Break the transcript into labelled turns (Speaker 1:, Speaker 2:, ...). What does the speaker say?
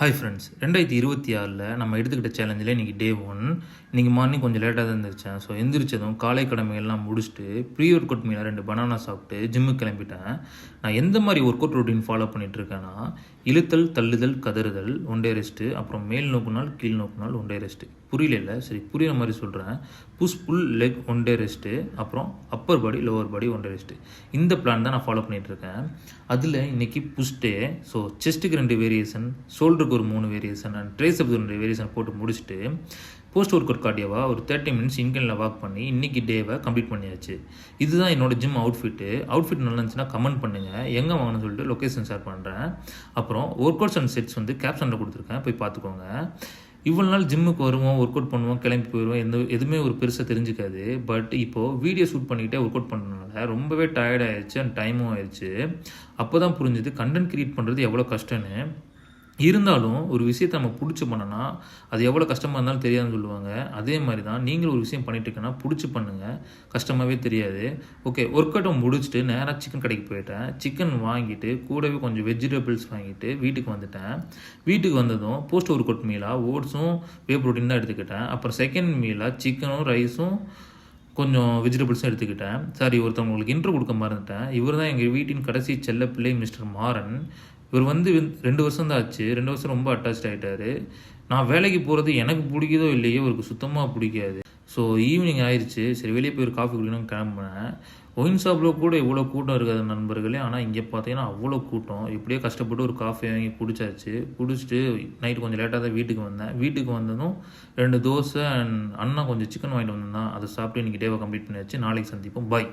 Speaker 1: Hi friends, 2026 நம்ம எடுத்துக்கிட்ட சேலஞ்சில் இன்றைக்கி டே 1. இன்றைக்கி மார்னிங் கொஞ்சம் லேட்டாக தான் எழுந்திரிச்சேன். ஸோ எந்திரிச்சதும் காலை கடமைகள்லாம் முடிச்சுட்டு ப்ரீ ஒர்க் அவுட் மீனாக 2 பனானா சாப்பிட்டு ஜிம்முக்கு கிளம்பிட்டேன். நான் எந்த மாதிரி ஒர்க் அவுட் ரொட்டீன் ஃபாலோ பண்ணிகிட்ருக்கேன்னா, இழுத்தல், தள்ளுதல், கதறுதல், ஒன் டே ரெஸ்ட்டு, அப்புறம் மேல் நோக்குனால் கீழ் நோக்குனால் ஒன் டே ரெஸ்ட்டு. புரியல, சரி புரியுற மாதிரி சொல்கிறேன். Push pull leg one day rest, அப்புறம் upper body lower body one day rest. இந்த பிளான் தான் நான் ஃபாலோ பண்ணிகிட்ருக்கேன். அதில் இன்றைக்கி புஷ் டே. ஸோ செஸ்ட்டுக்கு 2 வேரியேஷன், ஷோல்டருக்கு ஒரு 3 வேரியேஷன் அண்ட் ட்ரைசெப்க்கு 2 வேரியேஷன் போட்டு முடிச்சுட்டு போஸ்ட் ஒர்க் அவுட் கார்டியோவாக ஒரு 30 மினிட்ஸ் இன்கனில் வாக் பண்ணி இன்றைக்கி டேவை கம்ப்ளீட் பண்ணியாச்சு. இதுதான் என்னோட ஜிம் அவுட்ஃபிட் நல்லா இருந்துச்சுன்னா கமெண்ட் பண்ணுங்கள், எங்கே வாங்கணும்னு சொல்லிட்டு லொக்கேஷன் ஷேர் பண்ணுறேன். அப்புறம் ஒர்க் அவுட்ஸ் அண்ட் செட்ஸ் வந்து கேப்ஷனில் கொடுத்துருக்கேன், போய் பார்த்துக்கோங்க. இவ்வளோ நாள் ஜிம்முக்கு வருவோம், ஒர்க் அவுட் பண்ணுவோம், கிளம்பி போயிடுவோம், எதுவுமே ஒரு பெருசாக தெரிஞ்சுக்காது. பட் இப்போது வீடியோ ஷூட் பண்ணிக்கிட்டே ஒர்க் அவுட் பண்ணுறதுனால ரொம்பவே டயர்ட் ஆயிடுச்சு அண்ட் டைமும் ஆயிடுச்சு. அப்போ தான் புரிஞ்சுது கண்டென்ட் க்ரியேட் பண்ணுறது எவ்வளோ கஷ்டம்னு. இருந்தாலும் ஒரு விஷயத்தை நம்ம பிடிச்சி பண்ணோன்னா அது எவ்வளோ கஷ்டமாக இருந்தாலும் தெரியாதுன்னு சொல்லுவாங்க. அதே மாதிரி தான் நீங்களும் ஒரு விஷயம் பண்ணிட்டு இருக்கேன்னா பிடிச்சி பண்ணுங்கள், கஷ்டமாகவே தெரியாது. ஓகே, ஒர்க் அவுட்டை முடிச்சுட்டு நேராக சிக்கன் கடைக்கு போயிட்டேன். சிக்கன் வாங்கிட்டு கூடவே கொஞ்சம் வெஜிடபிள்ஸ் வாங்கிட்டு வீட்டுக்கு வந்துட்டேன். வீட்டுக்கு வந்ததும் போஸ்ட் ஒர்க் அவுட் மீலாக ஓட்ஸும் வே ப்ரோட்டீன் தான் எடுத்துக்கிட்டேன். அப்புறம் செகண்ட் மீலாக சிக்கனும் ரைஸும் கொஞ்சம் வெஜிடபிள்ஸும் எடுத்துக்கிட்டேன். சாரி, ஒருத்தவங்களுக்கு இன்ட்ரோ கொடுக்க மறந்துட்டேன். இவர் தான் எங்கள் வீட்டின் கடைசி செல்ல பிள்ளை மிஸ்டர் மாறன். இவர் வந்து 2 வருஷம் தான் ஆச்சு. 2 வருஷம் ரொம்ப அட்டாச் ஆகிட்டார். நான் வேலைக்கு போகிறது எனக்கு பிடிக்குதோ இல்லையோ இவருக்கு சுத்தமாக பிடிக்காது. ஸோ ஈவினிங் ஆயிடுச்சு, சரி வெளியே போய் ஒரு காஃபி குடிக்கணும்னு கிளம்புனேன். ஒயின் ஷாப்பில் கூட இவ்வளோ கூட்டம் இருக்காது நண்பர்களே. ஆனால் இங்கே பார்த்தீங்கன்னா அவ்வளோ கூட்டம். இப்படியே கஷ்டப்பட்டு ஒரு காஃபி வாங்கி குடிச்சிட்டு நைட்டு கொஞ்சம் லேட்டாக தான் வீட்டுக்கு வந்தேன். வீட்டுக்கு வந்ததும் 2 தோசை அண்ட் அண்ணா கொஞ்சம் சிக்கன் வாங்கிட்டு வந்திருந்தான். அதை சாப்பிட்டு இன்றைக்கி டேவை கம்ப்ளீட் பண்ணியாச்சு. நாளைக்கு சந்திப்போம். பாய்.